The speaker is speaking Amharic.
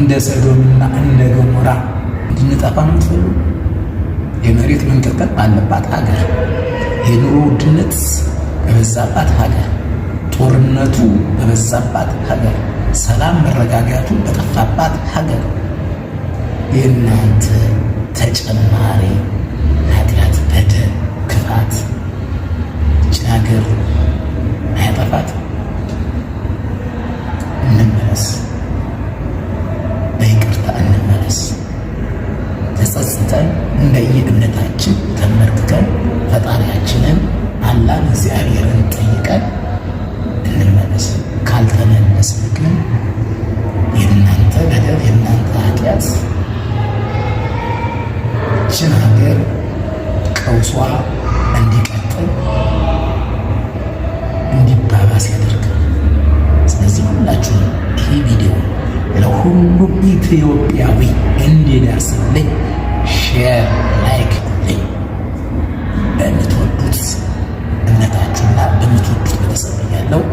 እንደ ሰዶምና እንደ ገሞራ እንድንጠፋ ነው የምትፈልጉ? የመሬት መንቀጥቀጥ ባለባት ሀገር፣ የኑሮ ውድነት በበዛባት ሀገር፣ ጦርነቱ በበዛባት ሀገር፣ ሰላም መረጋጋቱ በጠፋባት ሀገር የእናንተ ተጨማሪ ኃጢአት፣ በደል፣ ክፋት ይህችን ሀገር አያጠፋት? እንመለስ፣ በይቅርታ እንመለስ። ተጸጽተን እንደየእምነታችን ተመርክከን ፈጣሪያችንን አላህን እግዚአብሔርን ጠይቀን እንመለስ። ካልተመለስን ግን የእናንተ በደል የእናንተ ኃጢአት ይህችን ሀገር ቀውሷ እንዲቀጥል እንዲባባስ ያደርጋል። ስለዚህ ሁላችሁም ይህ ቪዲዮ ለሁሉም ኢትዮጵያዊ እንዲደርስልኝ ሼር፣ ላይክ ልኝ። በምትወዱት እምነታችሁና በምትወዱት ቤተሰብ ያለው